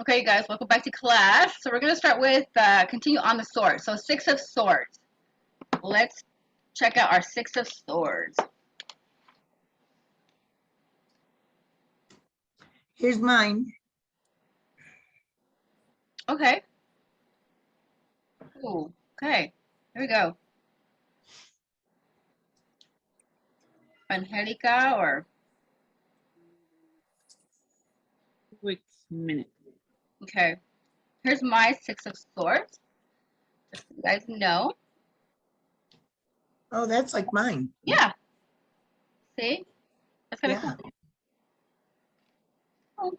Okay, guys, welcome back to class. So we're going to start with, continue on the swords. So Six of Swords. Let's check out our Six of Swords. Here's mine. Okay. Ooh, okay. Here we go. Angelica or... Quick minute. Okay. Here's my Six of Swords. Just so you guys know. Oh, that's like mine. Yeah. See? That's kind of Yeah. cool. Oh.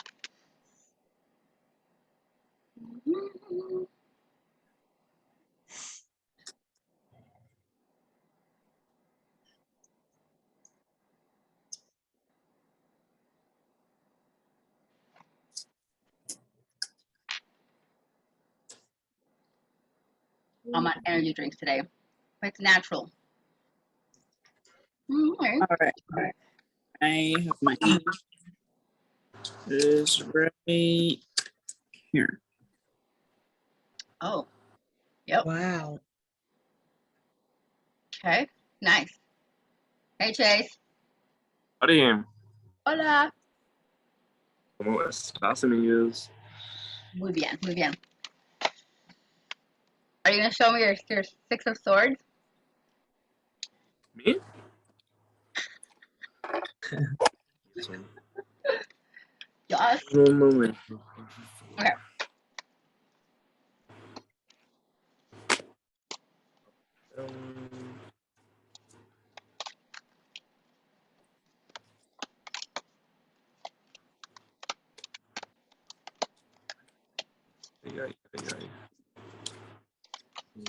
I'm on energy drinks today. It's natural. Okay. All right. I have my is right here. Oh. Yep. Wow. Okay. Nice. Hey, Chase. Howdy. Hola. ¿Cómo estás, amigos? Muy bien, muy bien. Are you going to show me your Six of Swords? Me? Yes. One moment. Okay.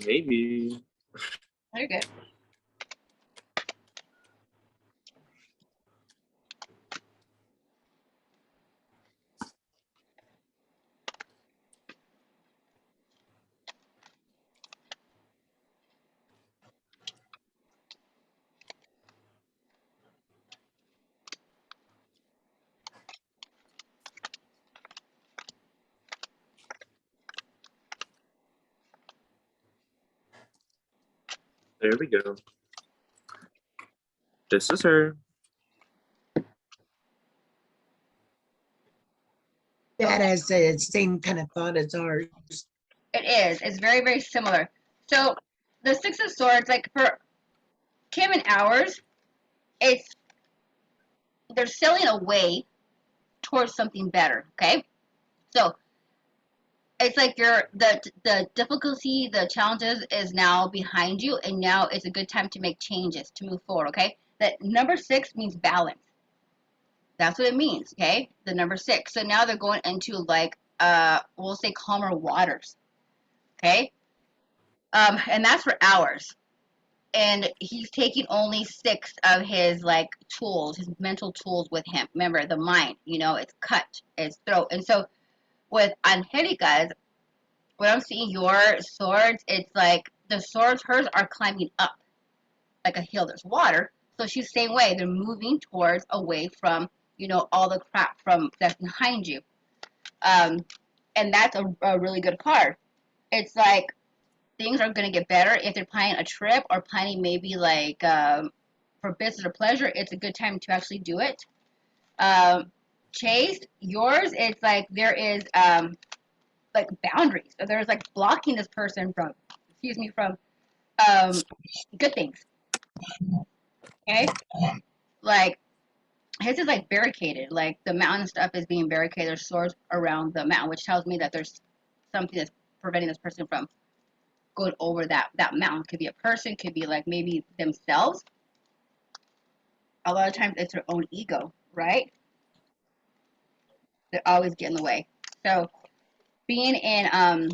Maybe. Very good. There we go. This is her. That has the same kind of thought as ours. It is. It's very, very similar. So the Six of Swords, like for Kim and ours, they're sailing away towards something better. Okay, so it's like the difficulty, the challenges is now behind you, and now it's a good time to make changes to move forward. Okay, that number 6 means balance. That's what it means. Okay, the number 6. So now they're going into like we'll say calmer waters. Okay, and that's for hours. And he's taking only 6 of his like tools, his mental tools with him. Remember, the mind, it's cut, it's throat. And so with Angelica's, when I'm seeing your swords, it's like the swords, hers are climbing up like a hill. There's water. So she's the same way. They're moving towards away from, all the crap from that's behind you. And that's a really good card. It's like things are going to get better if they're planning a trip or planning maybe like for business or pleasure. It's a good time to actually do it. Chase, yours, it's like there is like boundaries. So there's like blocking this person from, from good things. Okay, like his is like barricaded. Like the mountain stuff is being barricaded. There's swords around the mountain, which tells me that there's something that's preventing this person from going over that mountain. Could be a person, could be like maybe themselves. A lot of times it's their own ego, right? They always get in the way. So being in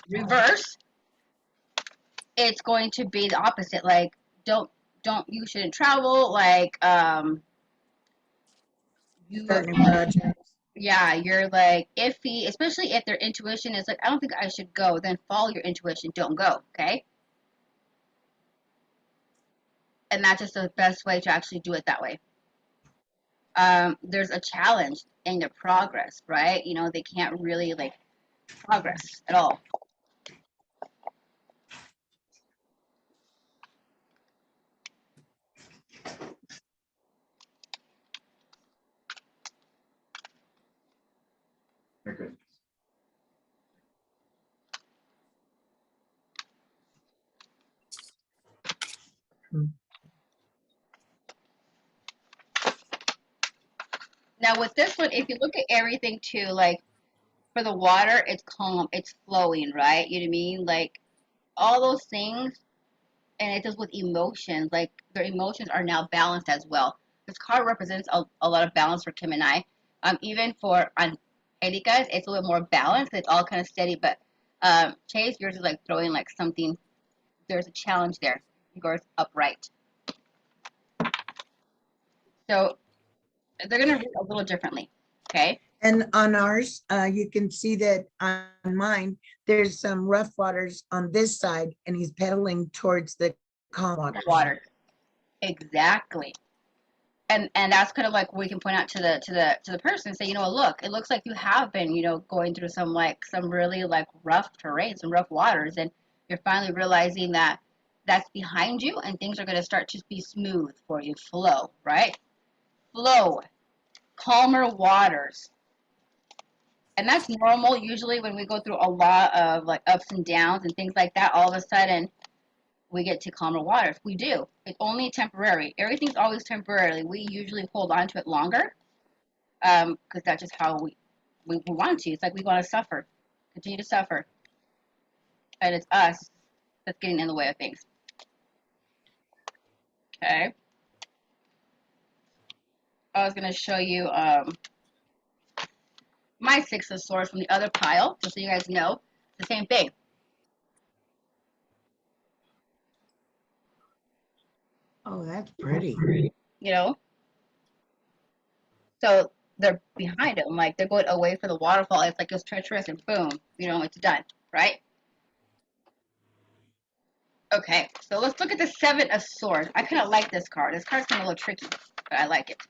reverse, it's going to be the opposite. Like don't you shouldn't travel. Like you Starting projects. yeah, you're like iffy, especially if their intuition is like, I don't think I should go. Then follow your intuition. Don't go. Okay. And that's just the best way to actually do it that way. there's a challenge in their progress, right? You know, they can't really like progress at all. Okay. Now with this one, if you look at everything too, like for the water, it's calm, it's flowing, right? You know what I mean? Like all those things, and it does with emotions. Like their emotions are now balanced as well. This card represents a lot of balance for Kim and I. Even for Angelica's, it's a little more balanced. It's all kind of steady, but Chase, yours is like throwing like something. There's a challenge there. Yours upright. So they're gonna read a little differently. Okay. And on ours, you can see that on mine, there's some rough waters on this side and he's pedaling towards the calm waters. Water. Exactly. And that's kind of like we can point out to the person and say, you know, look, it looks like you have been, you know, going through some really like rough terrain, some rough waters, and you're finally realizing that that's behind you and things are going to start to be smooth for you, flow, right? Flow, calmer waters. And that's normal usually when we go through a lot of like ups and downs and things like that. All of a sudden we get to calmer waters. We do. It's only temporary. Everything's always temporary. We usually hold on to it longer because that's just how we want to. It's like we want to suffer, continue to suffer. And it's us that's getting in the way of things. Okay. I was going to show you my Six of Swords from the other pile, just so you guys know. It's the same thing. Oh, that's pretty. You know? So they're behind it. Like they're going away for the waterfall. It's like it's treacherous and boom, you know, it's done, right? Okay, so let's look at the Seven of Swords. I kind of like this card. This card's kind of a little tricky, but I like it.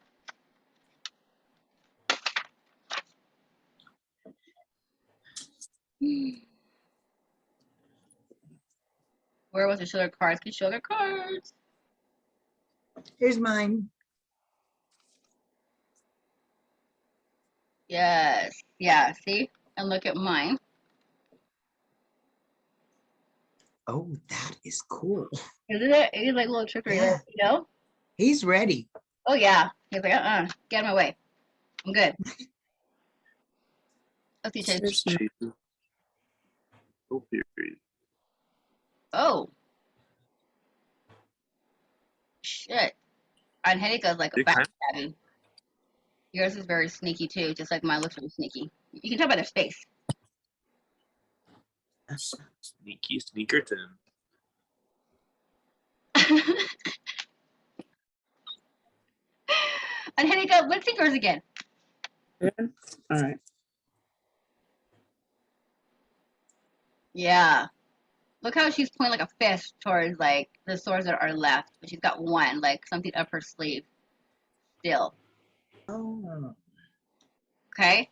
Where was the show their cards? Can you show their cards? Here's mine. Yes. Yeah, see? And look at mine. Oh, that is cool. Isn't it? It's like a little trickery, Yeah. you know? He's ready. Oh, yeah. He's like, get out of my way. I'm good. Let's see, Chase. Seriously. Oh, period. Oh. Shit. Angelica's like a Big time. backstabbing. Yours is very sneaky too, just like mine looks really sneaky. You can tell by their face. Sneaky Sneakerton. Angelica, let's see yours again. Yeah. All right. Yeah. Look how she's pointing like a fist towards like the swords that are left, but she's got one, like something up her sleeve still. Oh. Okay?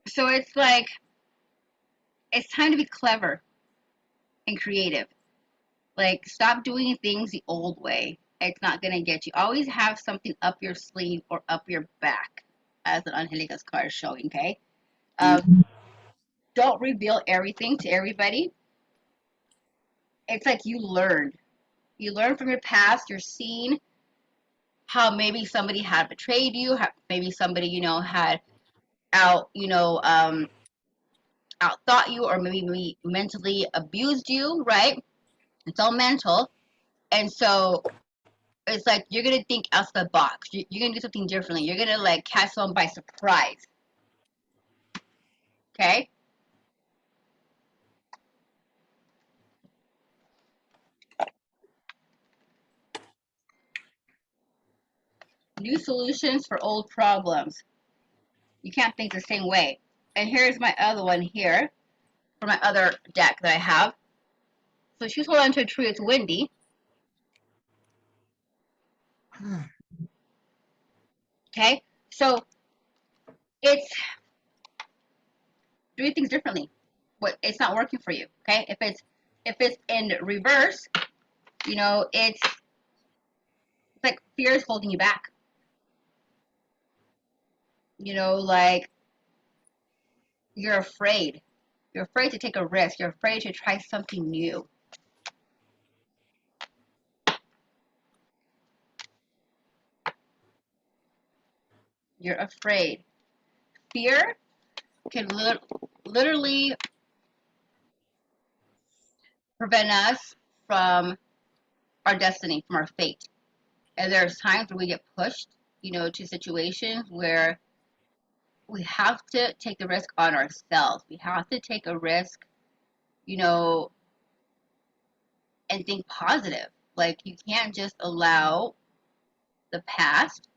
So it's like it's time to be clever and creative. Like stop doing things the old way. It's not gonna get you. Always have something up your sleeve or up your back, as an Angelica's card is showing, okay? Don't reveal everything to everybody. It's like you learned. You learn from your past. You're seeing how maybe somebody had betrayed you. Maybe somebody, you know, had outthought you, or maybe mentally abused you. Right? It's all mental, and so it's like you're gonna think outside the box. You're gonna do something differently. You're gonna like catch someone by surprise. Okay? New solutions for old problems. You can't think the same way. And here's my other one here for my other deck that I have. So she's holding onto a tree. It's windy. Okay, so it's doing things differently. What it's not working for you. Okay, if it's in reverse, you know, it's like fear is holding you back. You know, like you're afraid. You're afraid to take a risk. You're afraid to try something new. You're afraid. Fear can literally prevent us from our destiny, from our fate. And there's times where we get pushed, you know, to situations where we have to take the risk on ourselves. We have to take a risk, you know, and think positive. Like you can't just allow the past,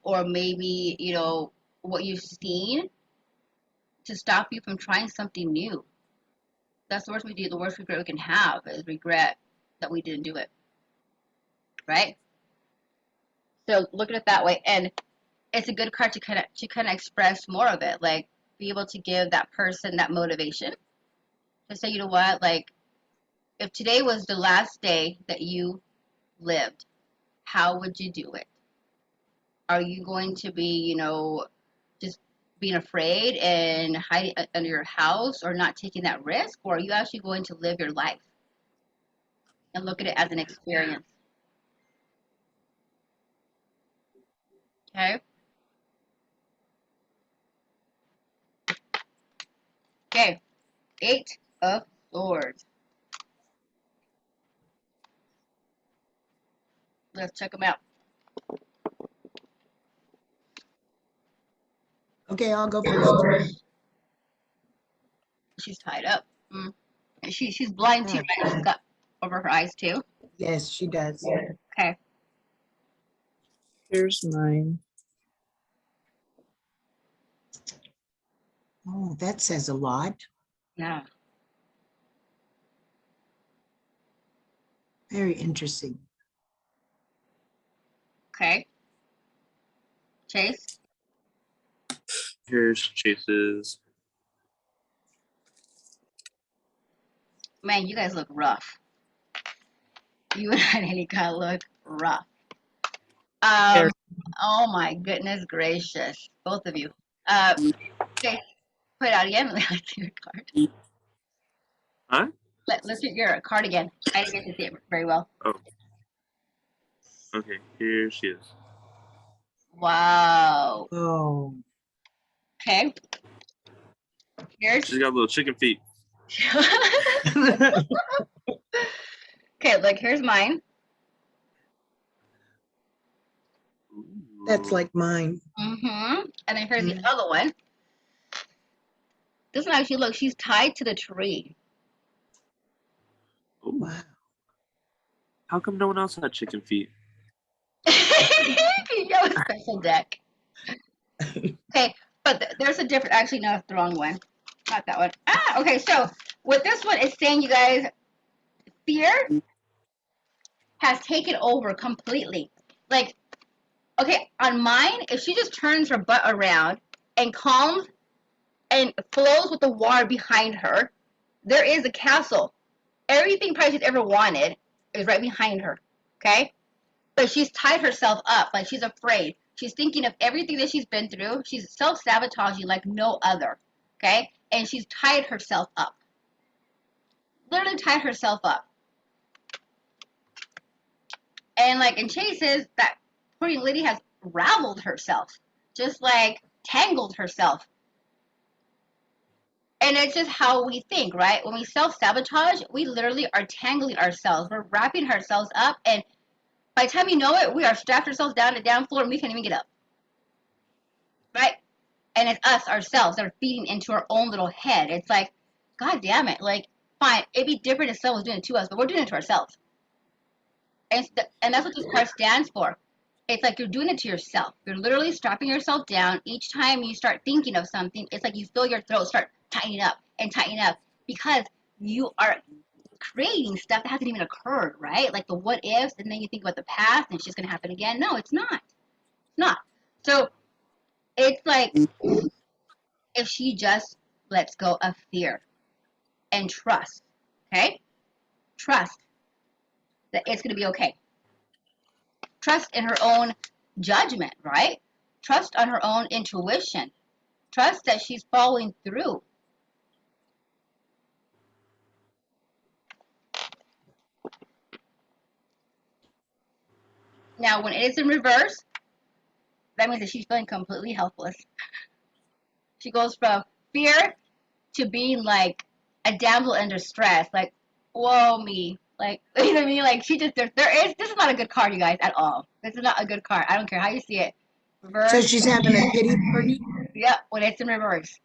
or maybe, you know, what you've seen to stop you from trying something new. That's the worst we do. The worst regret we can have is regret that we didn't do it. Right? So look at it that way. And it's a good card to kind of express more of it. Like be able to give that person that motivation to say, you know what, like if today was the last day that you lived, how would you do it? Are you going to be, you know, just being afraid and hiding under your house or not taking that risk? Or are you actually going to live your life and look at it as an experience? Okay. Okay. 8 of Swords. Let's check them out. Okay, I'll go first. She's tied up. She's blind too, right? She's got over her eyes too. Yes, she does. Okay. Here's mine. Oh, that says a lot. Yeah. Very interesting. Okay. Chase. Here's Chase's. Man, you guys look rough. You and Angelica look rough. Here. Oh my goodness gracious, both of you. Okay, put it out again. Let's see your card. Huh? Let's see your card again. I didn't get to see it very well. Oh. Okay, here she is. Wow. Oh, Okay. Here's. She's got little chicken feet. Okay, look, here's mine. that's like mine. And then here's the other one. This one actually, look, she's tied to the tree. Oh, Wow. how come no one else had chicken feet? You have a special deck. Okay, but there's a different, actually, no, it's the wrong one. Not that one. Okay, so with this one, it's saying, you guys, fear has taken over completely. Like, okay, on mine, if she just turns her butt around and calms and flows with the water behind her, there is a castle. Everything probably she's ever wanted is right behind her. Okay? But she's tied herself up. Like, she's afraid. She's thinking of everything that she's been through. She's self-sabotaging like no other. Okay? And she's tied herself up. Literally tied herself up. And like in Chase's, that poor young lady has raveled herself. Just like tangled herself. And it's just how we think, right? When we self-sabotage, we literally are tangling ourselves. We're wrapping ourselves up, and by the time you know it, we are strapped ourselves down to the down floor and we can't even get up. Right? And it's us, ourselves, that are feeding into our own little head. It's like, God damn it. Like, fine, it'd be different if someone was doing it to us, but we're doing it to ourselves. And that's what this card stands for. It's like you're doing it to yourself. You're literally strapping yourself down. Each time you start thinking of something, it's like you feel your throat start tightening up and tightening up because you are creating stuff that hasn't even occurred, right? Like the what ifs, and then you think about the past and it's just gonna happen again. No, it's not. It's not. So it's like if she just lets go of fear and trust, okay? Trust that it's gonna be okay. Trust in her own judgment, right? Trust on her own intuition. Trust that she's following through. Now, when it is in reverse, that means that she's feeling completely helpless. She goes from fear to being like a damsel in distress, like, whoa, me. Like, you know what I mean? Like, she just, this is not a good card, you guys, at all. This is not a good card. I don't care how you see it. Reverse. So she's having a pity party? Yep, when it's in reverse.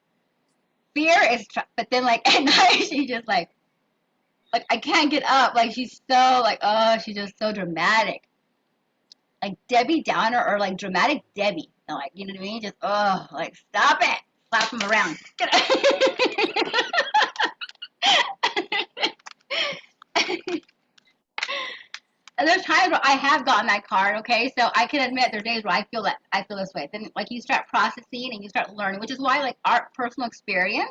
Fear is, but then, like, at night, she's just like, I can't get up. Like, she's so, like, oh, she's just so dramatic. Like, Debbie Downer or, like, dramatic Debbie. Like, you know what I mean? Just, oh, like, stop it. Slap him around. And there's times where I have gotten that card, okay? So I can admit there's days where I feel this way. Then like you start processing and you start learning, which is why like our personal experience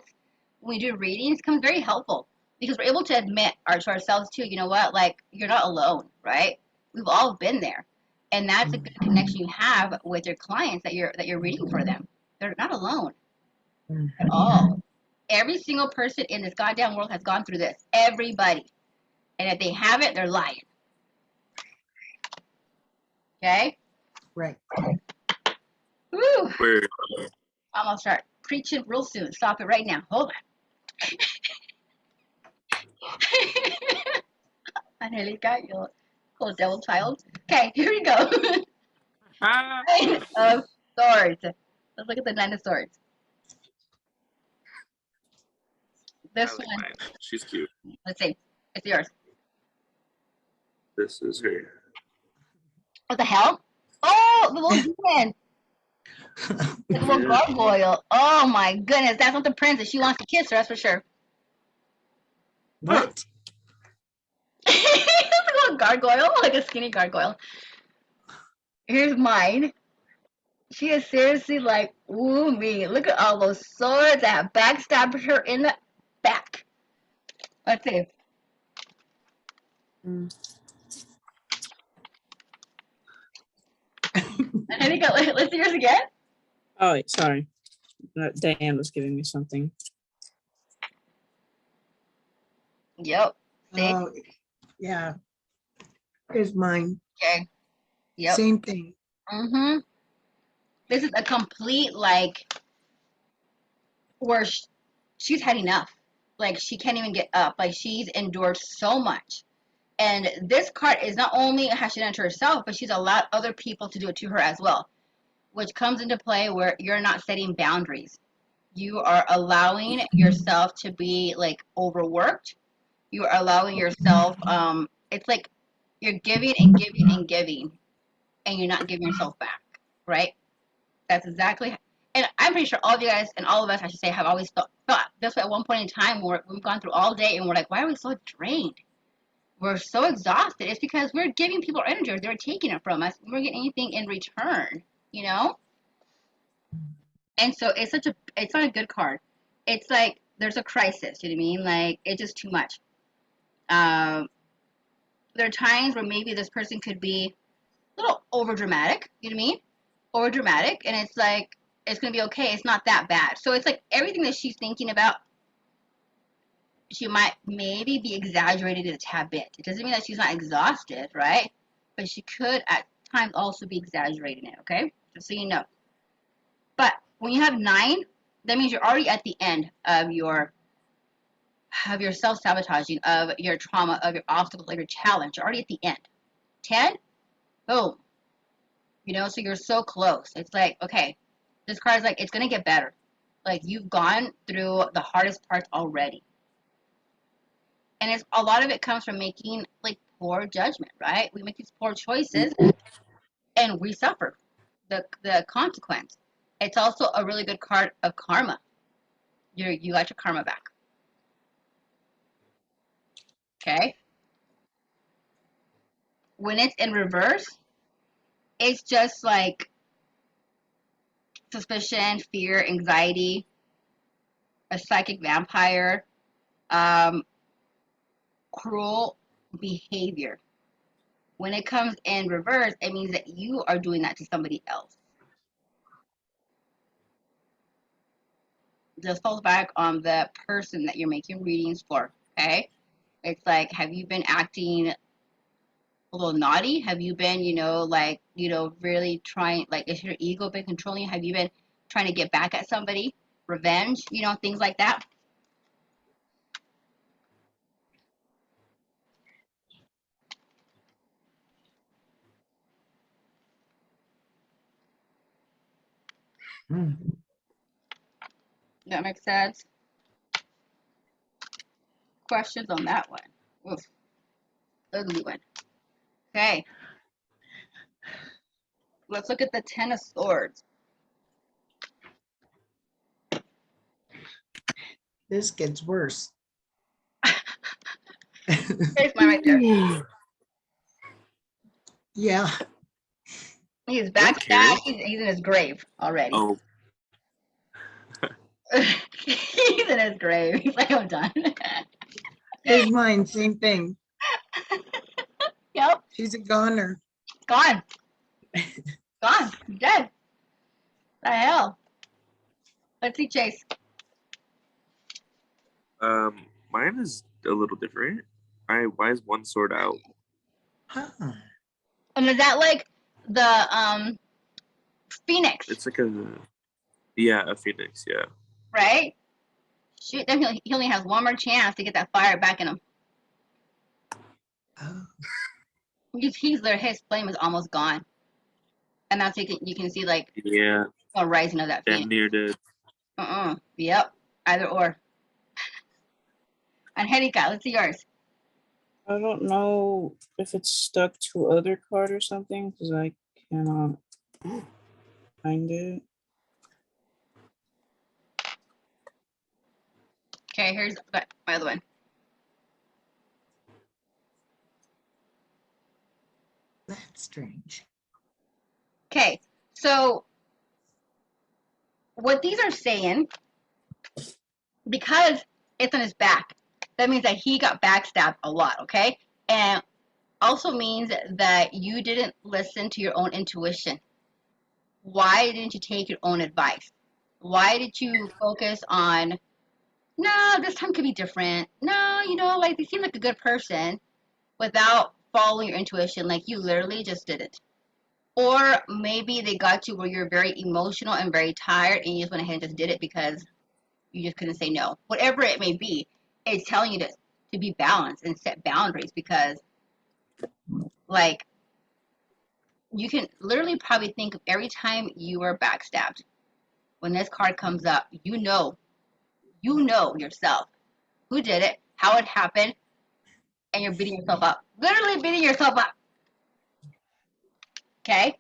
when we do readings comes very helpful because we're able to admit to ourselves too, you know what, like you're not alone, right? We've all been there. And that's a good connection you have with your clients that you're reading for them. They're not alone at all. Every single person in this goddamn world has gone through this. Everybody. And if they haven't, they're lying. Okay? Right. Woo! Where? I'm gonna start preaching real soon. Stop it right now. Hold on. Angelica, you little devil child. Okay, here we go. Ah! Nine of Swords. Let's look at the Nine of Swords. I This like one, mine. She's cute. let's see. It's yours. This is her. What the hell? Oh, the little demon. The little Yeah. gargoyle. Oh my goodness, that's not the princess. She wants to kiss her, that's for sure. What? It's a little gargoyle, like a skinny gargoyle. Here's mine. She is seriously like, ooh me. Look at all those swords that have backstabbed her in the back. Let's see. I think let's see yours again. Oh, sorry. Diane was giving me something. Yep. See? Oh, yeah. Here's mine. Okay. Yep. Same thing. Mm-hmm. This is a complete like where she's had enough. Like she can't even get up. Like she's endured so much. And this card is not only has she done it to herself, but she's allowed other people to do it to her as well, which comes into play where you're not setting boundaries. You are allowing yourself to be like overworked. You are allowing yourself, it's like you're giving and giving and giving, and you're not giving yourself back, right? That's exactly, and I'm pretty sure all of you guys and all of us, I should say, have always thought this way at one point in time where we've gone through all day and we're like, why are we so drained? We're so exhausted. It's because we're giving people our energy, or they're taking it from us. We're getting anything in return, you know? And so it's not a good card. It's like there's a crisis, you know what I mean? Like it's just too much. Um, there are times where maybe this person could be a little over dramatic, you know what I mean? Over dramatic, and it's like it's gonna be okay. It's not that bad. So it's like everything that she's thinking about, she might maybe be exaggerated a tad bit. It doesn't mean that she's not exhausted, right? But she could at times also be exaggerating it. Okay, just so you know. But when you have 9, that means you're already at the end of your self-sabotaging, of your trauma, of your obstacles, of your challenge. You're already at the end. 10, boom. You know, so you're so close. It's like, okay, this card is like, it's going to get better. Like, you've gone through the hardest parts already. And it's a lot of it comes from making, like, poor judgment, right? We make these poor choices, and we suffer the consequence. It's also a really good card of karma. You got your karma back. Okay. When it's in reverse, it's just like suspicion, fear, anxiety, a psychic vampire, um, cruel behavior. When it comes in reverse, it means that you are doing that to somebody else. Just falls back on the person that you're making readings for. Okay. It's like, have you been acting a little naughty? Have you been, like, really trying, like, is your ego been controlling you? Have you been trying to get back at somebody? Revenge, things like that. Mm. That makes sense. Questions on that one? Oof, ugly one. Okay, let's look at the Ten of Swords. This gets worse. There's mine right there. Yeah. He's that Karen? backstabbed. He's in his grave already. Oh, He's in his grave. He's like, I'm done. Here's mine, same thing. Yep, She's a goner. gone. Gone. Dead. The hell? Let's see, Chase. mine is a little different. Why is one sword out? Huh. And is that like the Phoenix, It's like a phoenix. Yeah. right? Shoot, then he only has one more chance to get that fire back in him. Oh. His flame is almost gone, and that's you can see like Yeah. a rising of that Damn Phoenix. near dead. Yep. Either or. Angelica, let's see yours. I don't know if it's stuck to other card or something because I cannot find it. Okay, here's my other one. That's strange. Okay, so what these are saying, because it's on his back, that means that he got backstabbed a lot, okay? And also means that you didn't listen to your own intuition. Why didn't you take your own advice? Why did you focus on, no, this time could be different. No, like they seem like a good person without following your intuition. Like you literally just didn't. Or maybe they got you where you're very emotional and very tired and you just went ahead and just did it because you just couldn't say no. Whatever it may be, it's telling you to be balanced and set boundaries because, like, you can literally probably think of every time you were backstabbed. When this card comes up, you know yourself who did it, how it happened, and you're beating yourself up. Literally beating yourself up. Okay?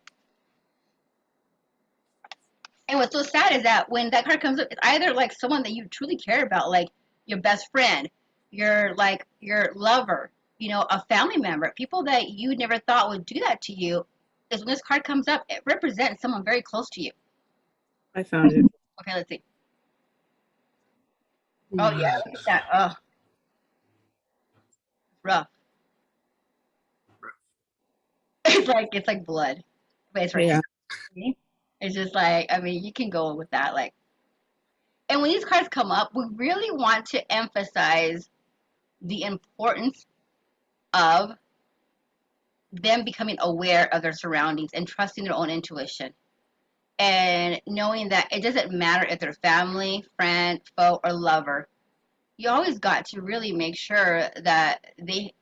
And what's so sad is that when that card comes up, it's either like someone that you truly care about, like your best friend, your lover, a family member, people that you never thought would do that to you. Is when this card comes up, it represents someone very close to you. I found it. Okay, let's see. Oh yeah, look at that. Oh, rough. It's like blood, but it's right Yeah. here. It's just like, I mean, you can go with that, like. And when these cards come up, we really want to emphasize the importance of them becoming aware of their surroundings and trusting their own intuition. And knowing that it doesn't matter if they're family, friend, foe, or lover. You always got to really make sure that they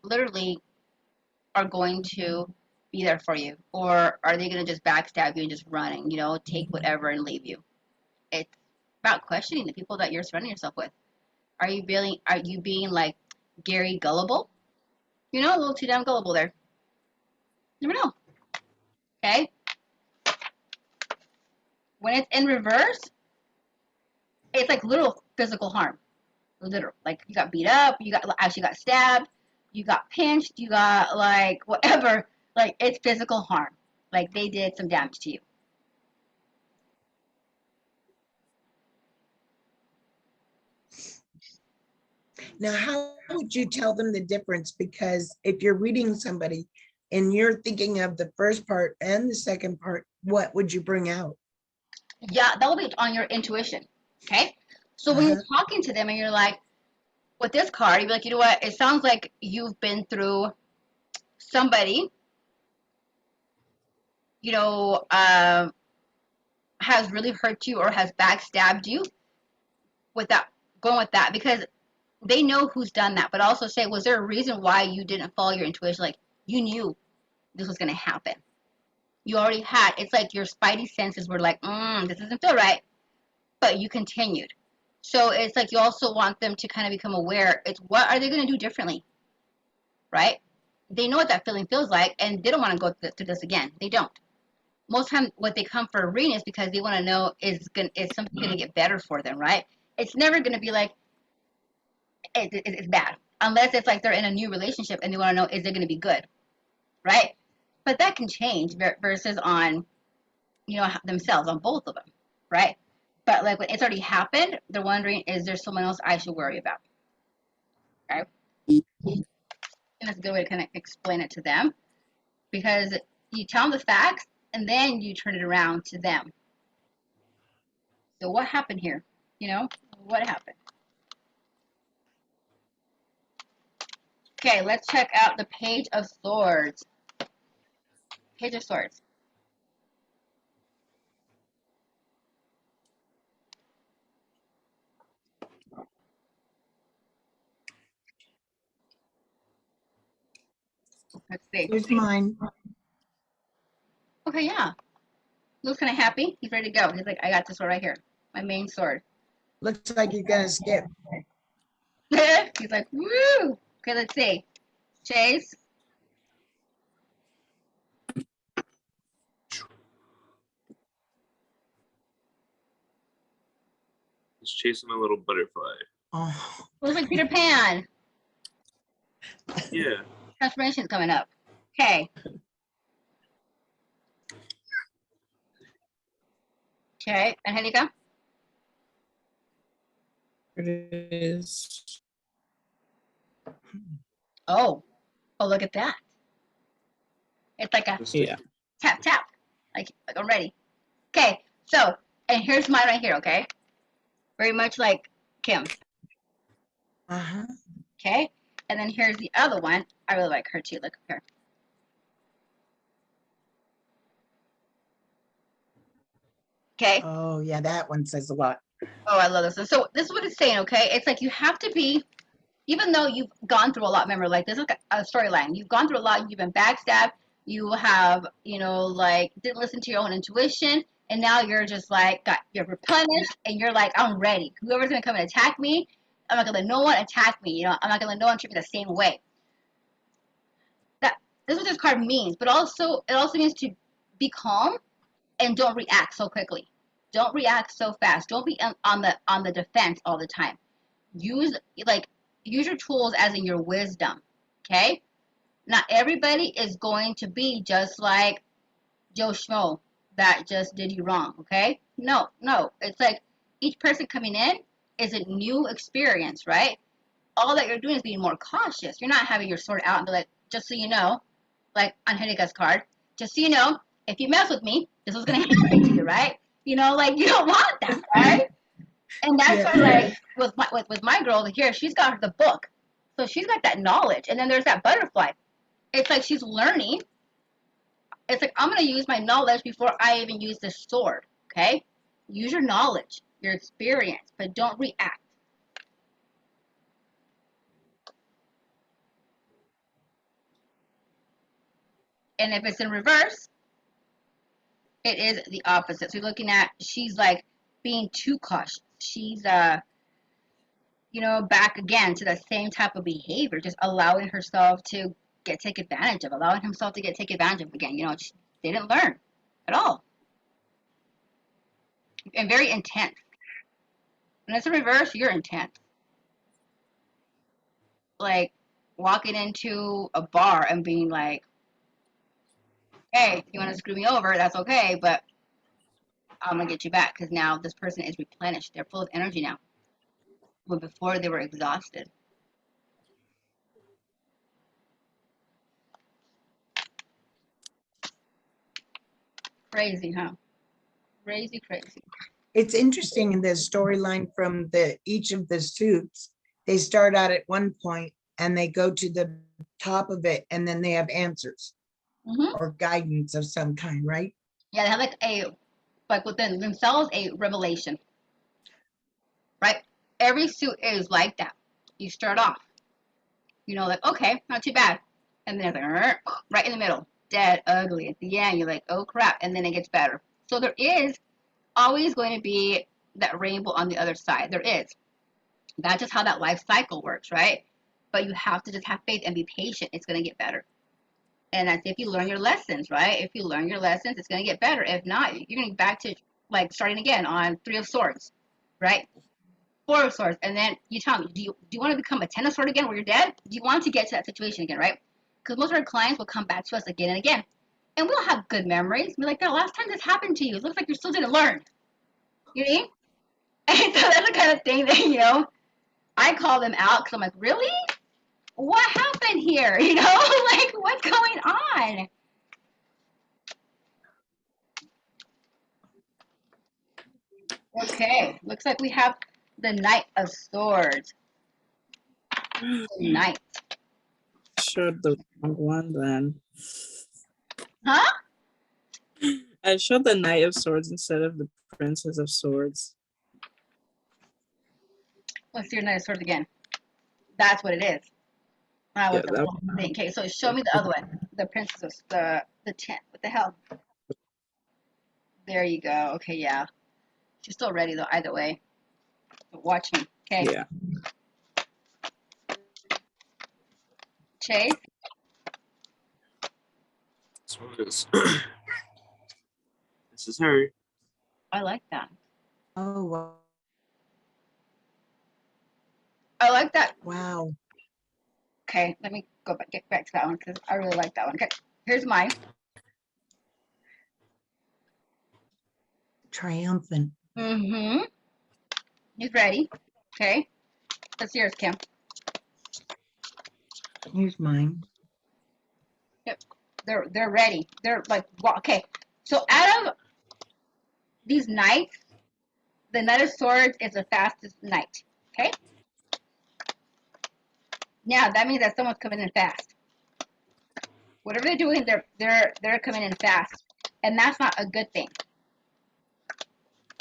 literally are going to be there for you, or are they going to just backstab you and just run and take whatever and leave you? It's about questioning the people that you're surrounding yourself with. Are you being like Gary Gullible? A little too damn gullible there. Never know. Okay. When it's in reverse, it's like little physical harm. literal. Like you got beat up, you got actually got stabbed, you got pinched, you got like whatever. Like it's physical harm. Like they did some damage to you. Now, how would you tell them the difference? Because if you're reading somebody and you're thinking of the first part and the second part, what would you bring out? Yeah, that will be on your intuition. Okay. So when you're talking to them and you're like, with this card, you'd be like, you know what? It sounds like you've been through somebody, you know, has really hurt you or has backstabbed you with that, going with that, because they know who's done that. But also say, was there a reason why you didn't follow your intuition? Like you knew this was going to happen. You already had, it's like your spidey senses were like, this doesn't feel right, but you continued. So it's like you also want them to kind of become aware. It's what are they going to do differently, right? They know what that feeling feels like, and they don't want to go through this again. They don't. Most time, what they come for a reading is because they want to know is something going to get better for them, right? It's never going to be like it's bad unless it's like they're in a new relationship and they want to know is it going to be good, right? But that can change versus on themselves, on both of them, right? But like when it's already happened, they're wondering, is there someone else I should worry about? Okay. And that's a good way to kind of explain it to them because you tell them the facts and then you turn it around to them. So what happened here? What happened? Okay, let's check out the Page of Swords. Page of Swords. Let's see. Here's mine. Okay, yeah. Looks kind of happy. He's ready to go. He's like, I got this sword right here. My main sword. Looks like you're gonna skip. He's like, woo! Okay, let's see. Chase. He's chasing a little butterfly. Oh, Looks like Peter Pan. Yeah. Transformation's coming up. Okay. Okay, Angelica? It is. Oh, look at that. It's like a Yeah. tap, tap. Like I'm ready. Okay, so, and here's mine right here, okay? Very much like Kim's. uh-huh. Okay? And then here's the other one. I really like her too. Look at her. Okay? Oh, yeah, that one says a lot. Oh, I love this one. So this is what it's saying, okay? It's like you have to be, even though you've gone through a lot, remember, like this is a storyline. You've gone through a lot, you've been backstabbed, you have, like didn't listen to your own intuition, and now you're just like you're replenished and you're like, I'm ready. Whoever's gonna come and attack me, I'm not gonna let no one attack me, I'm not gonna let no one treat me the same way. This is what this card means, but also it also means to be calm and don't react so quickly. Don't react so fast. Don't be on the defense all the time. Use your tools as in your wisdom. Okay? Not everybody is going to be just like Joe Schmo that just did you wrong. Okay? No. It's like each person coming in is a new experience, right? All that you're doing is being more cautious. You're not having your sword out and be like, just so you know, like Angelica's card, just so you know, if you mess with me, this is gonna happen to you, right? Like you don't want that, right? And that's why, like with my girl here, she's got the book, so she's got that knowledge. And then there's that butterfly. It's like she's learning. It's like I'm gonna use my knowledge before I even use the sword. Okay, use your knowledge, your experience, but don't react. And if it's in reverse, it is the opposite. So you're looking at she's like being too cautious. She's back again to the same type of behavior, just allowing herself to take advantage of, allowing himself to take advantage of again. They didn't learn at all. And very intense. When it's in reverse, you're intense. like walking into a bar and being like, hey, you want to screw me over, that's okay, but I'm gonna get you back because now this person is replenished. They're full of energy now. Where before they were exhausted. Crazy, huh? Crazy, crazy. It's interesting in the storyline from each of the suits. They start out at one point and they go to the top of it, and then they have answers or guidance of some kind, right? Yeah, they have like within themselves, a revelation, right? Every suit is like that. You start off, like, okay, not too bad. And then it's like, right in the middle, dead, ugly. At the end, you're like, oh crap. And then it gets better. So there is always going to be that rainbow on the other side. There is. That's just how that life cycle works, right? But you have to just have faith and be patient. It's going to get better. And that's if you learn your lessons, right? If you learn your lessons, it's going to get better. If not, you're going to get back to like starting again on 3 of Swords, right? 4 of Swords. And then you tell me, do you want to become a 10 of Swords again where you're dead? Do you want to get to that situation again, right? Because most of our clients will come back to us again and again. And we'll have good memories. We're like, the last time this happened to you, it looks like you still didn't learn. You know what I mean? And so that's the kind of thing that, I call them out because I'm like, really? What happened here? Like, what's going on? Okay, looks like we have the Knight of Swords. Knight. Showed the wrong one then. Huh? I showed the Knight of Swords instead of the Princess of Swords. Let's see your Knight of Swords again. That's what it is. I was Yeah, thinking. Okay, so show me the other one. The Princess of the 10. What the hell? There you go. Okay, yeah. She's still ready though, either way. But watch me. Okay. yeah. Chase. This one is. This is her. I like that. Oh, I like that. wow. Okay, let me get back to that one because I really like that one. Okay, here's mine. Triumphant. Mm-hmm. He's ready. Okay. That's yours, Kim. Here's mine. Yep. They're ready. They're like, okay. So out of these knights, the Knight of Swords is the fastest knight. Okay. Now that means that someone's coming in fast. Whatever they're doing, they're coming in fast, and that's not a good thing.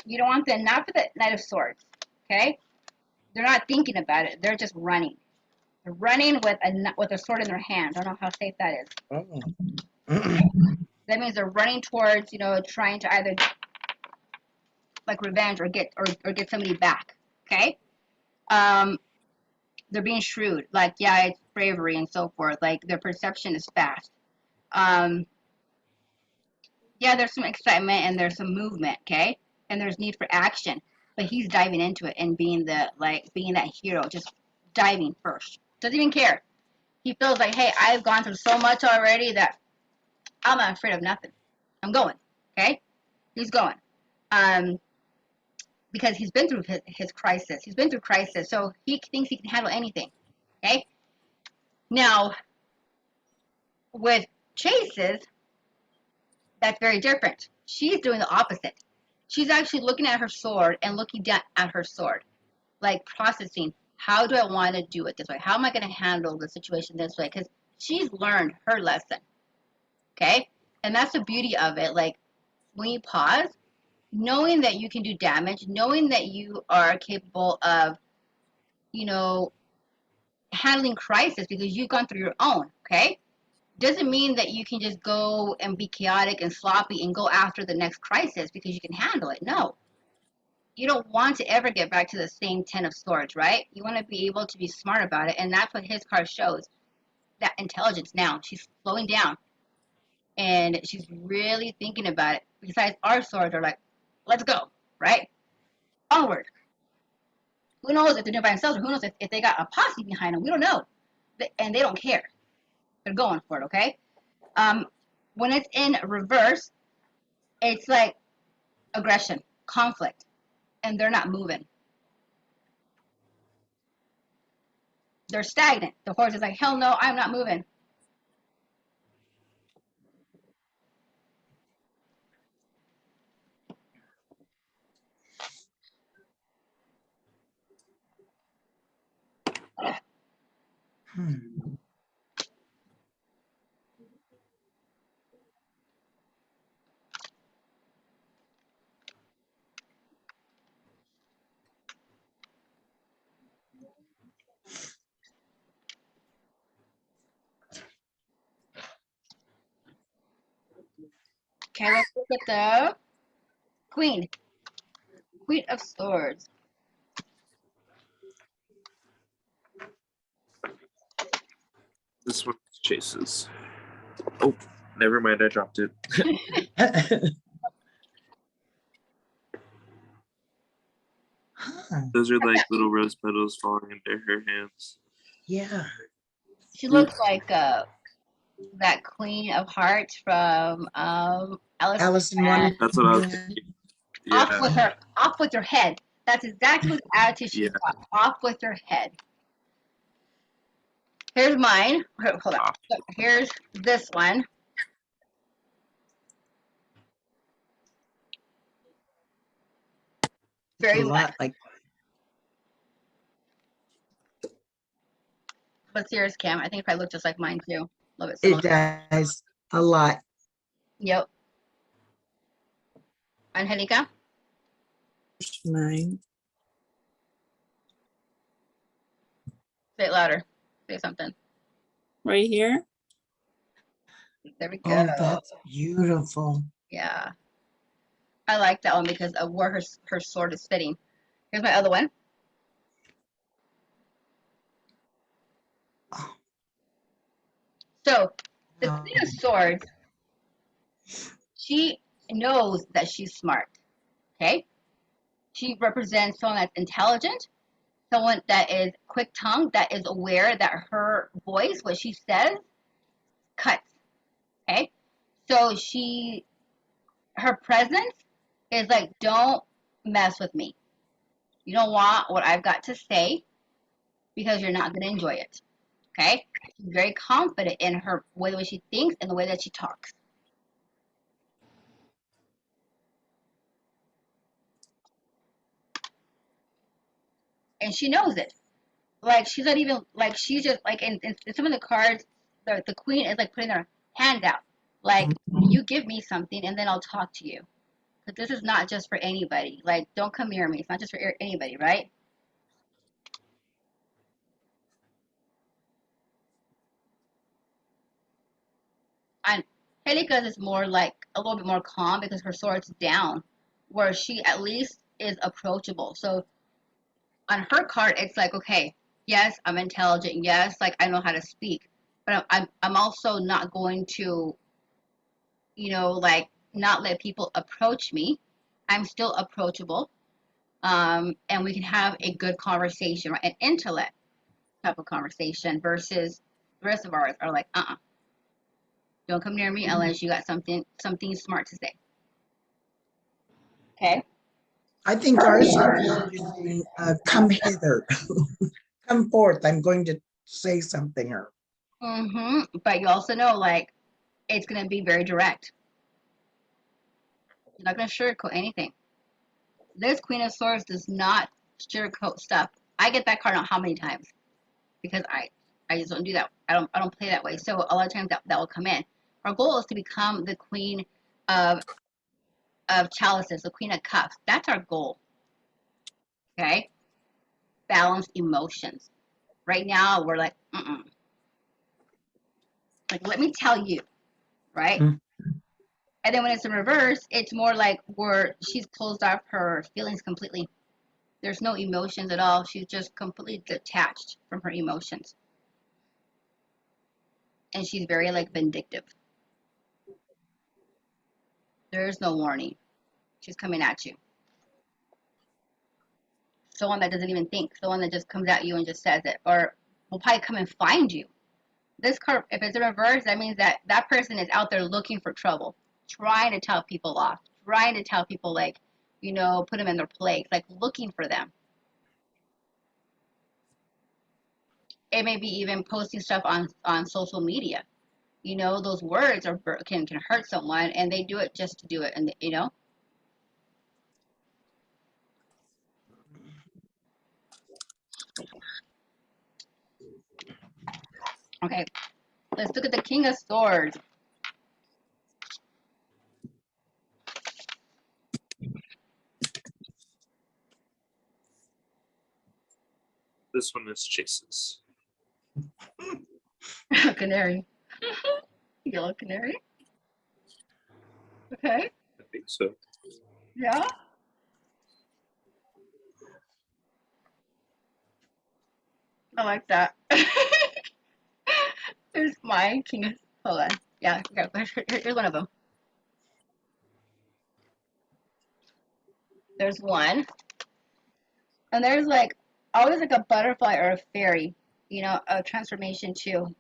You don't want them, not for the Knight of Swords. Okay. They're not thinking about it. They're just running. They're running with a sword in their hand. I don't know how safe that is. Oh. That means they're running towards, trying to either like revenge or get somebody back. Okay. They're being shrewd. Like, yeah, it's bravery and so forth. Like, their perception is fast. Yeah, there's some excitement and there's some movement. Okay, and there's need for action. But he's diving into it and being that hero, just diving first. Doesn't even care. He feels like, hey, I've gone through so much already that I'm not afraid of nothing. I'm going. Okay, he's going. Because he's been through his crisis. He's been through crisis, so he thinks he can handle anything. Okay? Now, with Chase's, that's very different. She's doing the opposite. She's actually looking at her sword and looking down at her sword, like processing, how do I want to do it this way? How am I going to handle the situation this way? Because she's learned her lesson. Okay? And that's the beauty of it. Like, when you pause, knowing that you can do damage, knowing that you are capable of, handling crisis because you've gone through your own, okay? Doesn't mean that you can just go and be chaotic and sloppy and go after the next crisis because you can handle it. No. You don't want to ever get back to the same 10 of Swords, right? You want to be able to be smart about it, and that's what his card shows. That intelligence now. She's slowing down, and she's really thinking about it. Besides, our swords are like, let's go, right? Onward. Who knows if they're doing by themselves, or who knows if they got a posse behind them? We don't know. and they don't care. They're going for it, okay? When it's in reverse, it's like aggression, conflict, and they're not moving. They're stagnant. The horse is like, hell no, I'm not moving. Hmm. Okay, let's look at the queen. Queen of Swords. This one chases. Oh, never mind. I dropped it. Huh. Those are like little rose petals falling into her hands. Yeah. She looks like that Queen of Hearts from Alice. Alice in Wonderland. That's what I was Yeah. thinking. Off Yeah. with her. Off with your head. That's exactly what the attitude she's Yeah. got. Off with your head. Here's mine. Hold on. So here's this one. Very A lot like What's yours, Cam? I think it probably looks just like mine too. A little bit it similar. does a lot. Yep. Angelica? Mine. Say it louder. Say something. Right here. There we go. Oh, that's beautiful. Yeah. I like that one because of where her sword is sitting. Here's my other one. Oh, So the wow. Queen of Swords, she knows that she's smart. Okay? She represents someone that's intelligent, someone that is quick tongued, that is aware that her voice, what she says, cuts. Okay? So her presence is like, don't mess with me. You don't want what I've got to say because you're not going to enjoy it. Okay? She's very confident in her way that she thinks and the way that she talks. And she knows it. Like she's not even like she's just like in some of the cards, the queen is like putting her hand out. Like you give me something and then I'll talk to you. But this is not just for anybody. Like don't come near me. It's not just for anybody, right? And Helika's is more like a little bit more calm because her sword's down, where she at least is approachable. So on her card, it's like, okay, yes, I'm intelligent. Yes, like I know how to speak, but I'm also not going to, like not let people approach me. I'm still approachable, and we can have a good conversation, right? An intellect type of conversation versus the rest of ours are like, don't come near me unless you got something smart to say. Okay. I think ours is more just saying, come hither, come forth. I'm going to say something. Or But you also know, like, it's going to be very direct. You're not going to sugarcoat anything. This Queen of Swords does not sugarcoat stuff. I get that card out how many times? Because I just don't do that. I don't play that way. So a lot of times that will come in. Our goal is to become the Queen of Chalices, the Queen of Cups. That's our goal. Okay? Balance emotions. Right now we're like, like let me tell you, right? Mm. And then when it's in reverse, it's more like where she's closed off her feelings completely. There's no emotions at all. She's just completely detached from her emotions. And she's very like vindictive. There's no warning. She's coming at you. Someone that doesn't even think. Someone that just comes at you and just says it. Or will probably come and find you. This card, if it's in reverse, that means that that person is out there looking for trouble, trying to tell people off, trying to tell people, like, you know, put them in their place, like looking for them. It may be even posting stuff on social media. You know, those words can hurt someone, and they do it just to do it, and you know. Okay, let's look at the King of Swords. This one is chases. Canary. Yellow canary. Okay. I think so. Yeah. I like that. There's my King of. Hold on. Yeah. Here's one of them. There's one, and there's like always like a butterfly or a fairy. You know, a transformation too.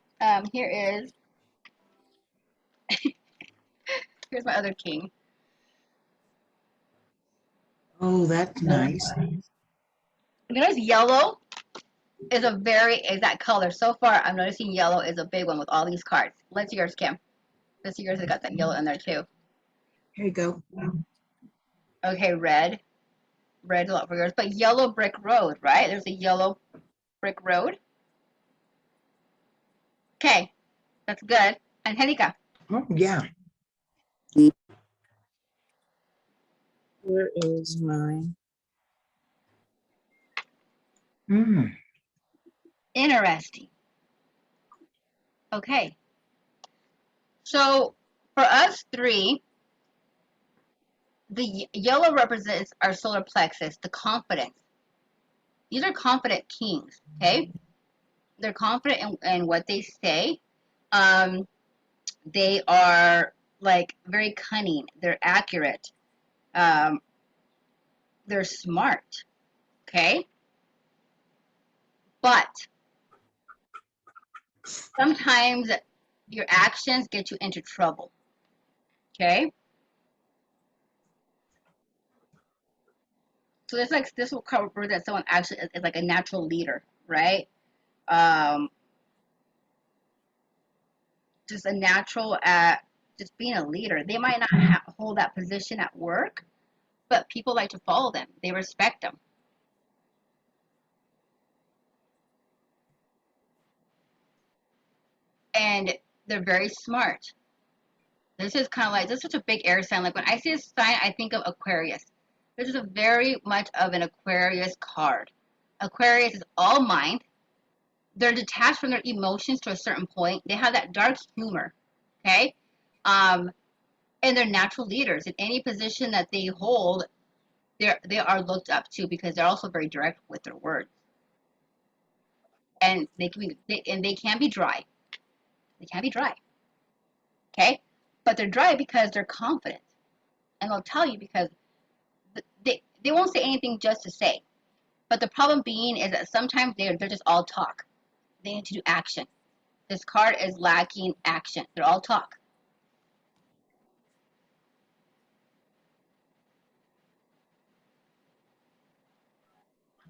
Here is. Here's my other king. Oh, that's nice. You notice yellow is a very exact color. So far, I'm noticing yellow is a big one with all these cards. Let's see yours, Kim. Let's see yours has got that yellow in there too. Here you go. Okay, red. Red a lot for yours. But yellow brick road, right? There's a yellow brick road. Okay, that's good. Angelica. Oh, yeah. Where is mine? Mm. Interesting. Okay. So for us three, the yellow represents our solar plexus, the confidence. These are confident kings, okay? They're confident in what they say. They are like very cunning. They're accurate. Um, they're smart, okay? But sometimes your actions get you into trouble, okay? So this will cover that someone actually is like a natural leader, right? Um, just a natural at just being a leader. They might not hold that position at work, but people like to follow them. They respect them. And they're very smart. This is kind of like, this is such a big air sign. Like when I see a sign, I think of Aquarius. This is a very much of an Aquarius card. Aquarius is all mind. They're detached from their emotions to a certain point. They have that dark humor, okay? And they're natural leaders. In any position that they hold, they are looked up to because they're also very direct with their words. And they can be dry. They can be dry, okay? But they're dry because they're confident, and they'll tell you because they won't say anything just to say. But the problem being is that sometimes they're just all talk. They need to do action. This card is lacking action. They're all talk.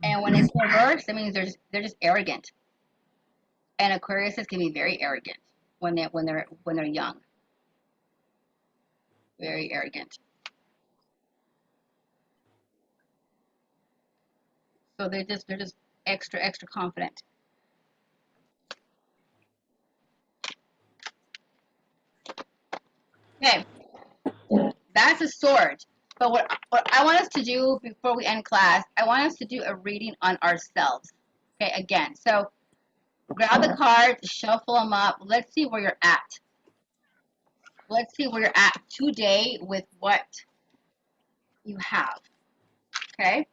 And when it's reversed, that means they're just arrogant. And Aquariuses can be very arrogant when they're young. Very arrogant. So they're just extra confident. Okay, that's a sword. But what I want us to do before we end class, I want us to do a reading on ourselves. Okay, again. So grab the cards, shuffle them up. Let's see where you're at. Let's see where you're at today with what you have. Okay?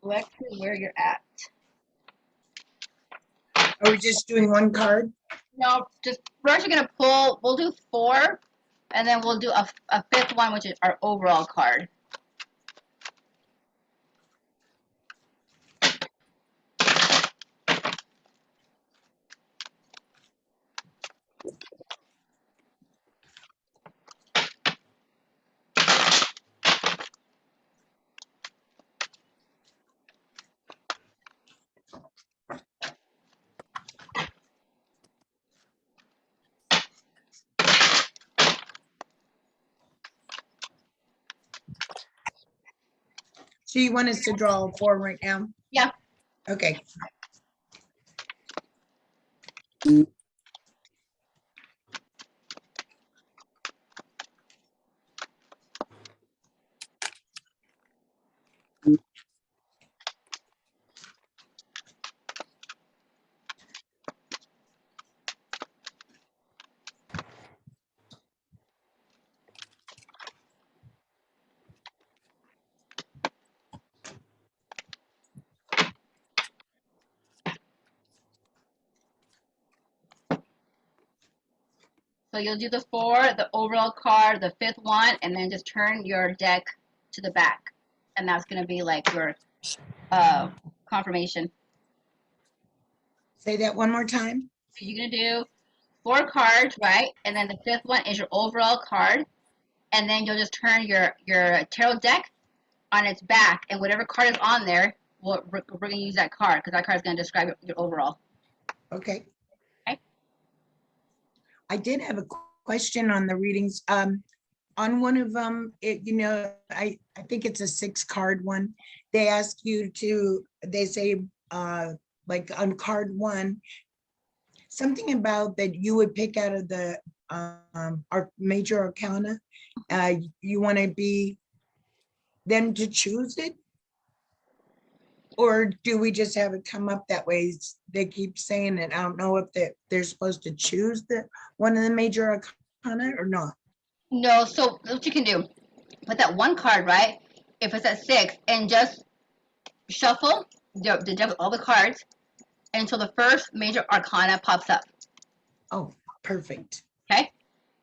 Let's see where you're at. Are we just doing one card? No, just we're actually gonna pull. We'll do 4, and then we'll do a 5th one, which is our overall card. So you want us to draw 4 right now? Yeah. Okay. So you'll do the 4, the overall card, the 5th one, and then just turn your deck to the back. And that's going to be like your confirmation. Say that one more time. So you're going to do 4 cards, right? And then the 5th one is your overall card. And then you'll just turn your tarot deck on its back. And whatever card is on there, we're going to use that card because that card is going to describe your overall. Okay. Okay. I did have a question on the readings. On one of them, I think it's a 6-card one. They ask you to, they say, like on card 1, something about that you would pick out of the our major arcana. You want to be them to choose it? Or do we just have it come up that way? They keep saying it. I don't know if they're supposed to choose one of the major arcana or not. No, so what you can do with that one card, right? If it's at 6, and just shuffle the deck with all the cards until the first major arcana pops up. Oh, perfect. Okay?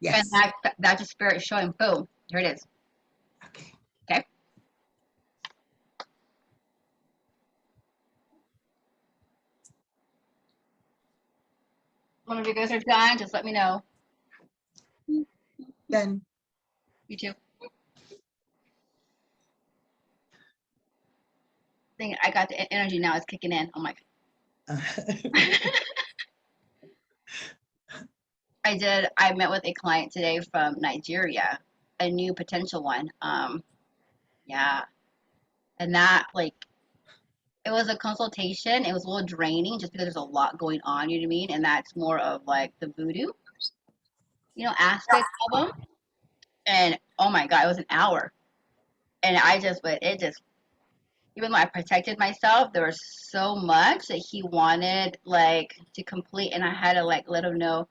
Yes. And that's your spirit showing. Boom. Here it is. Okay. Okay? One of you guys are done, just let me know. Then You too. I got the energy now. It's kicking in. Oh my. I met with a client today from Nigeria, a new potential one. Yeah. And that, like, it was a consultation. It was a little draining just because there's a lot going on, you know what I mean? And that's more of like the voodoo, aspect of them. And oh my God, it was an hour. And even though I protected myself, there was so much that he wanted, like, to complete. And I had to, like, let him know,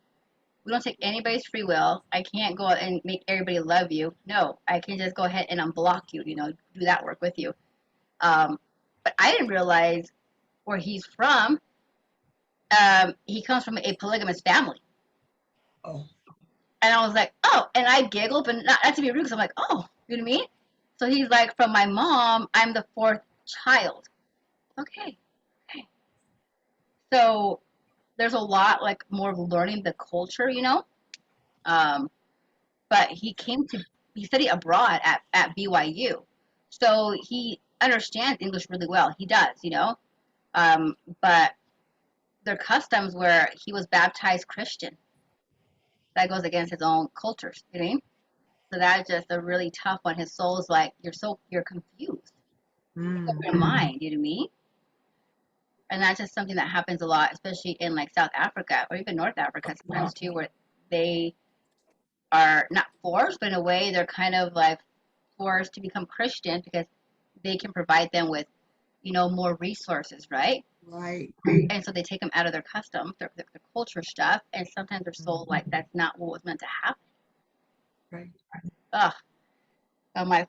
we don't take anybody's free will. I can't go and make everybody love you. No, I can just go ahead and unblock you, do that work with you. But I didn't realize where he's from. He comes from a polygamous family. Oh. And I was like, oh, and I giggled, but not to be rude, because I'm like, oh, you know what I mean? So he's like, from my mom, I'm the 4th child. Okay. So there's a lot, like, more of learning the culture, But he studied abroad at BYU. So he understands English really well. He does, But their customs where he was baptized Christian. That goes against his own cultures, you know what I mean? So that's just a really tough one. His soul's like, you're confused. Your mind, you know what I mean? And that's just something that happens a lot, especially in like South Africa or even North Africa sometimes too, where they are not forced, but in a way they're kind of like forced to become Christian because they can provide them with, more resources, right? Right. And so they take them out of their customs, their culture stuff, and sometimes they're so like that's not what was meant to happen. Right. Ugh. Oh my,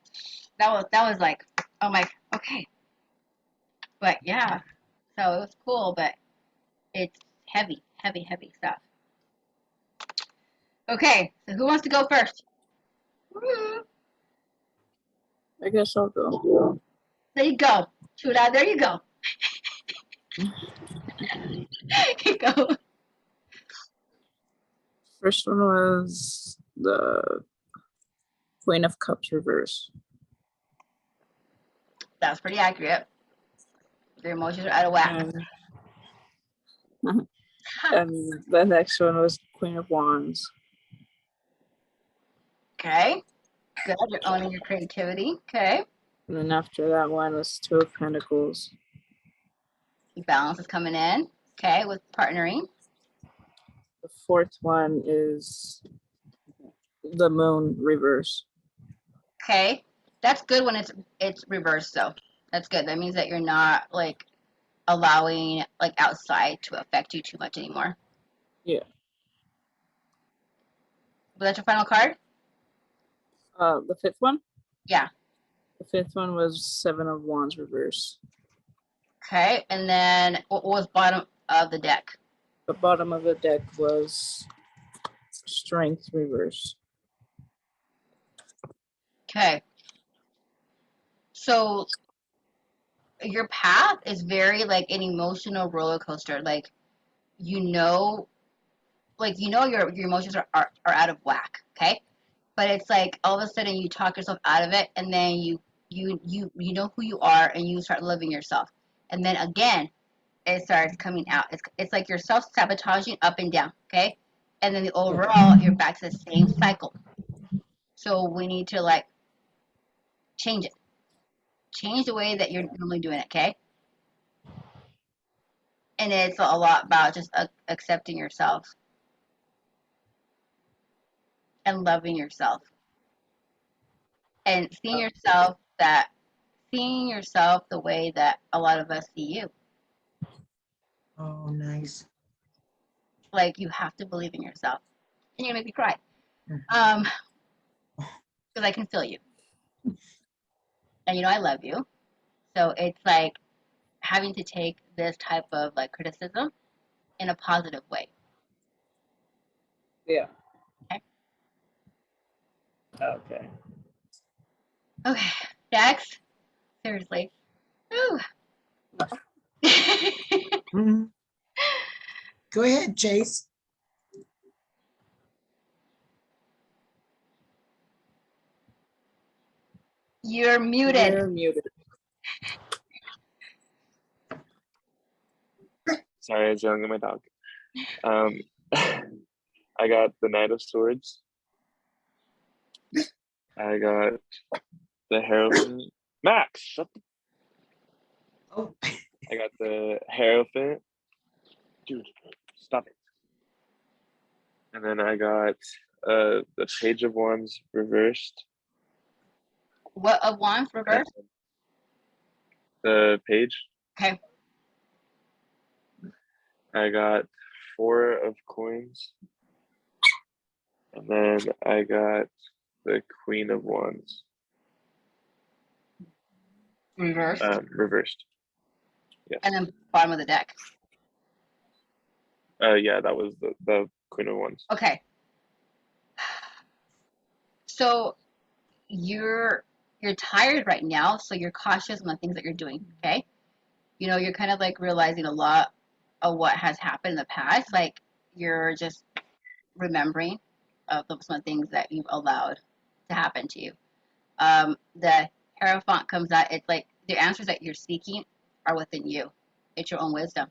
that was like, oh my, okay. But yeah, so it was cool, but it's heavy stuff. Okay, so who wants to go first? I guess I'll go. There you go. Chula, there you go. There you go. First one was the Queen of Cups reverse. That's pretty accurate. Your emotions are out of whack. And the next one was Queen of Wands. Okay. Good. You're owning your creativity. Okay. And then after that one was Two of Pentacles. Balance is coming in. Okay, with partnering. The fourth one is the Moon reverse. Okay, that's good when it's reversed though. That's good. That means that you're not like allowing like outside to affect you too much anymore. Yeah. Was that your final card? The fifth one? Yeah. The fifth one was Seven of Wands reverse. Okay, and then what was bottom of the deck? The bottom of the deck was Strength reverse. Okay. So your path is very like an emotional roller coaster. Like your emotions are out of whack. Okay. But it's like all of a sudden you talk yourself out of it, and then you know who you are, and you start loving yourself, and then again it starts coming out. It's like you're self-sabotaging up and down. Okay. And then overall you're back to the same cycle. So we need to like change it. Change the way that you're normally doing it. Okay. And it's a lot about just accepting yourself and loving yourself and seeing yourself the way that a lot of us see you. Oh, nice. Like you have to believe in yourself. And you're gonna make me cry. Because I can feel you. And you know I love you. So it's like having to take this type of like criticism in a positive way. Yeah. Okay. Okay. Okay. Dax, seriously. Whew. Mhm. Go ahead, Chase. You're muted. You're muted. Sorry, I was yelling at my dog. I got the Knight of Swords. I got the Hierophant. Max, shut the. Oh, I got the Hierophant. Dude, stop it. And then I got the Page of Wands reversed. What of wands reverse? The page. Okay. I got 4 of coins. And then I got the Queen of Wands. Reversed. Reversed. Yes. And then bottom of the deck. Yeah, that was the Queen of Wands. Okay. So you're tired right now, so you're cautious on the things that you're doing. Okay. You know, you're kind of like realizing a lot of what has happened in the past. Like you're just remembering of some things that you've allowed to happen to you. The Hierophant comes out. It's like the answers that you're seeking are within you. It's your own wisdom.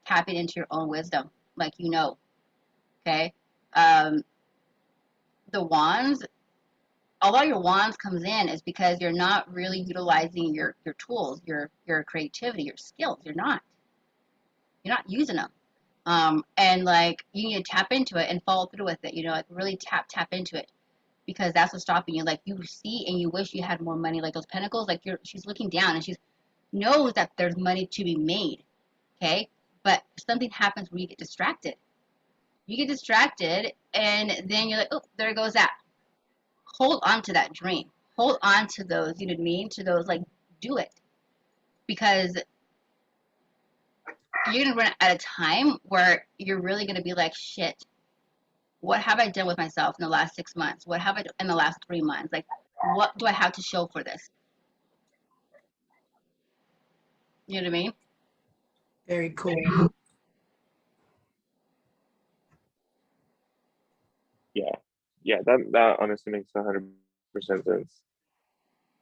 Tapping into your own wisdom, like you know. Okay. The wands, a lot of your wands comes in is because you're not really utilizing your tools, your creativity, your skills. You're not using them. And like you need to tap into it and follow through with it. You know, like really tap into it, because that's what's stopping you. Like you see and you wish you had more money, like those pentacles. Like she's looking down and she knows that there's money to be made. Okay, but something happens where you get distracted. You get distracted, and then you're like, oh, there goes that. Hold on to that dream. Hold on to those. You know what I mean? To those, like, do it, because you're gonna run out of time where you're really gonna be like, shit. What have I done with myself in the last 6 months? What have I done in the last 3 months? Like, what do I have to show for this? You know what I mean? very cool. Yeah, that honestly makes 100% sense.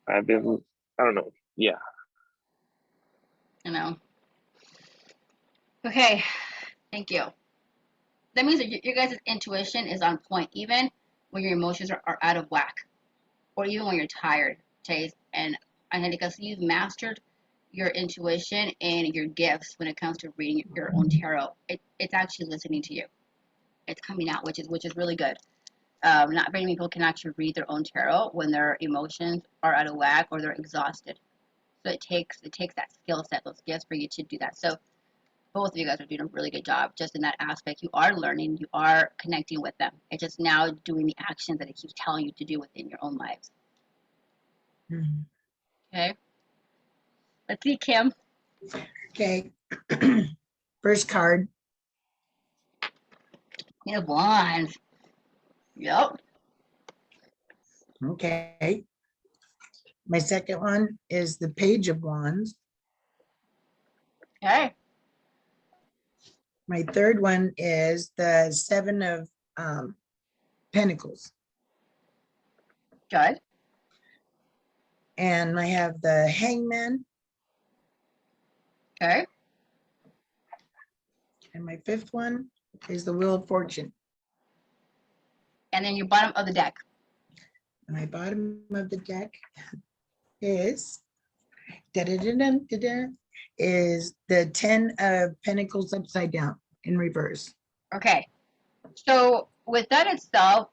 I don't know. Yeah. You know. Okay. Thank you. That means that your guys' intuition is on point, even when your emotions are out of whack, or even when you're tired, Chase. And Angelica, so you've mastered your intuition and your gifts when it comes to reading your own tarot. It's actually listening to you. It's coming out, which is really good. Not very many people can actually read their own tarot when their emotions are out of whack or they're exhausted. So it takes that skill set, those gifts for you to do that. So both of you guys are doing a really good job just in that aspect. You are learning, you are connecting with them. It's just now doing the actions that it keeps telling you to do within your own lives. Mhm. Okay. Let's see, Kim. Okay. First card. Queen of Wands. Yep. Okay. My second one is the Page of Wands. Okay. My third one is the Seven of Pentacles. Good. And I have the Hangman. Okay. And my fifth one is the Wheel of Fortune. And then your bottom of the deck. My bottom of the deck is da-da-da-da-da-da, is the 10 of Pentacles upside down in reverse. Okay. So with that itself,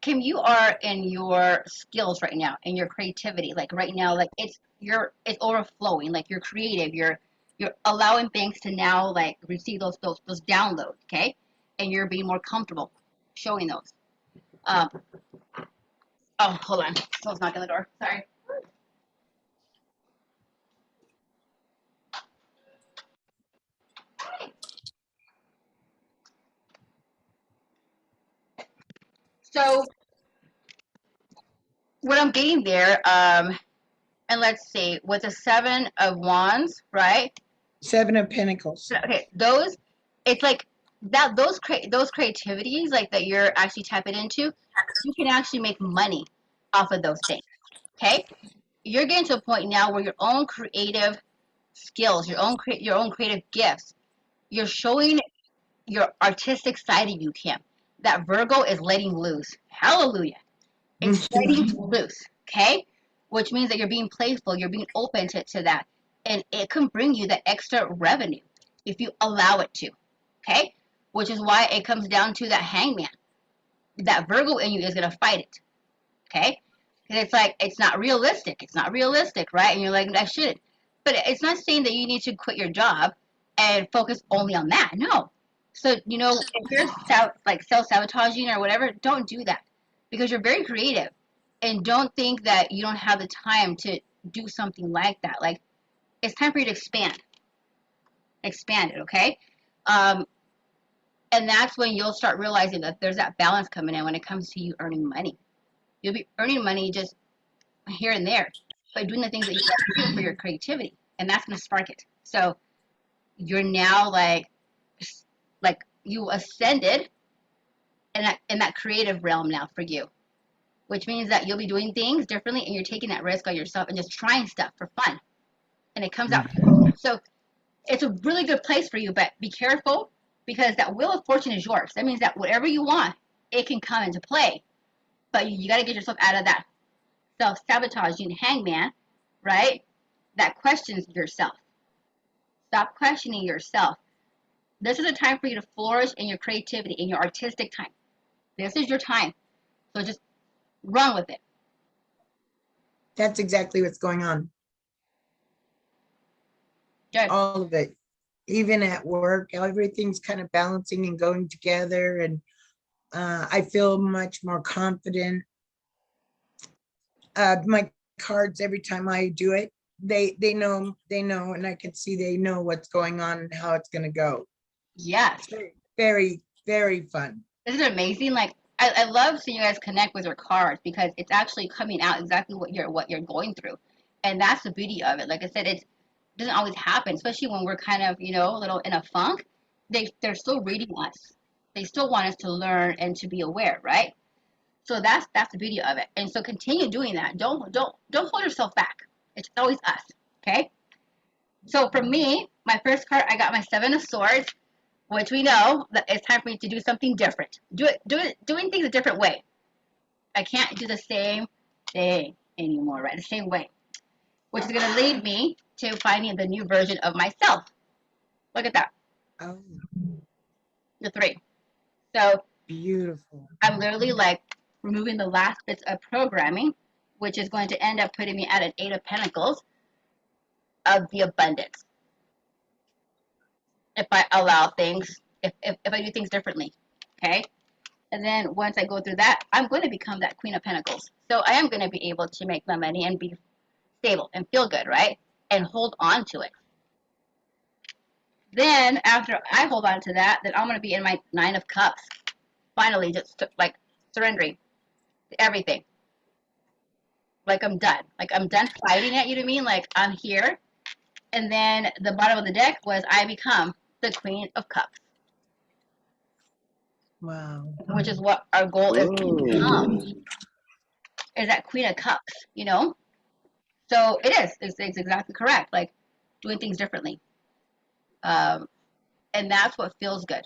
Kim, you are in your skills right now, in your creativity. Like right now, like it's overflowing. Like you're creative. You're allowing things to now like receive those downloads. Okay, and you're being more comfortable showing those. Um. Oh, hold on. Someone's knocking on the door. Sorry. So what I'm getting there, and let's see, with the Seven of Wands, right? Seven of Pentacles. Okay, those, it's like that. Those creativities, like that, you're actually tapping into. You can actually make money off of those things. Okay, you're getting to a point now where your own creative skills, your own creative gifts, you're showing your artistic side of you, Kim. That Virgo is letting loose. Hallelujah. It's letting loose, okay? Which means that you're being playful, you're being open to that. And it can bring you that extra revenue if you allow it to, okay? Which is why it comes down to that hangman. That Virgo in you is going to fight it, okay? Because it's like, it's not realistic. It's not realistic, right? And you're like, I shouldn't. But it's not saying that you need to quit your job and focus only on that. No. So, if you're self-sabotaging or whatever, don't do that because you're very creative and don't think that you don't have the time to do something like that. Like, it's time for you to expand it, okay? Um, and that's when you'll start realizing that there's that balance coming in when it comes to you earning money. You'll be earning money just here and there by doing the things that you like to do for your creativity, and that's going to spark it. So you're now like you ascended in that creative realm now for you, which means that you'll be doing things differently and you're taking that risk on yourself and just trying stuff for fun, and it comes out. So it's a really good place for you, but be careful because that Wheel of Fortune is yours. That means that whatever you want, it can come into play, but you got to get yourself out of that self-sabotaging hangman, right? That questions yourself. Stop questioning yourself. This is a time for you to flourish in your creativity, in your artistic time. This is your time. So just run with it. That's exactly what's going on. Good. All of it. Even at work, everything's kind of balancing and going together. And I feel much more confident. My cards, every time I do it, they know, and I can see they know what's going on and how it's going to go. Yes. It's very, very fun. Isn't it amazing? Like I love seeing you guys connect with your cards because it's actually coming out exactly what you're going through, and that's the beauty of it. Like I said, it doesn't always happen, especially when we're kind of a little in a funk. They're still reading us. They still want us to learn and to be aware, right? So that's the beauty of it. And so continue doing that. Don't hold yourself back. It's always us. Okay. So for me, my first card, I got my Seven of Swords, which we know that it's time for me to do something different. Doing things a different way. I can't do the same thing anymore, right? The same way. which is going to lead me to finding the new version of myself. Look at that. Oh, The 3. So beautiful. I'm literally like removing the last bits of programming, which is going to end up putting me at an 8 of Pentacles of the abundance. If I allow things, if I do things differently, okay? And then once I go through that, I'm going to become that Queen of Pentacles. So I am going to be able to make my money and be stable and feel good, right? And hold on to it. Then after I hold on to that, then I'm going to be in my 9 of Cups. Finally, just like surrendering to everything. Like I'm done. Like I'm done fighting it, you know what I mean? Like I'm here. And then the bottom of the deck was I become the Queen of Cups. Wow. Which is what our goal is to Ooh. become. Is that Queen of Cups, you know? So it is. It's exactly correct. Like doing things differently. And that's what feels good.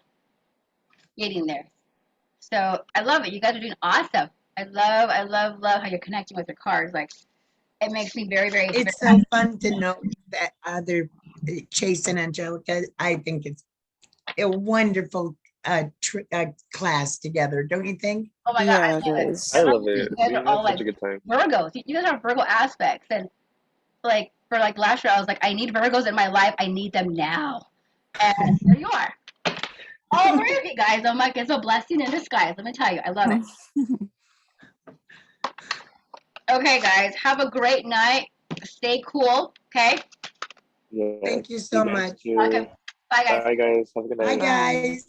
Getting there. So I love it. You guys are doing awesome. I love how you're connecting with your cards. Like it makes me very, very, It's very so fun to know that other Chase and Angelica. I think it's a wonderful class together, don't you think? oh my god, Yeah, I it love it. is. I love it. You guys We are have all such like a good time. Virgos. You guys have Virgo aspects. And like for like last year I was like, I need Virgos in my life. I need them now. And there you are. All 3 of you guys. I'm like, it's a blessing in disguise. Let me tell you. I love it. Okay, guys. Have a great night. Stay cool. Okay. Yeah. Thank you so much. Too. Okay. Bye, guys. Bye, guys. Have a good Bye, night. Bye. guys.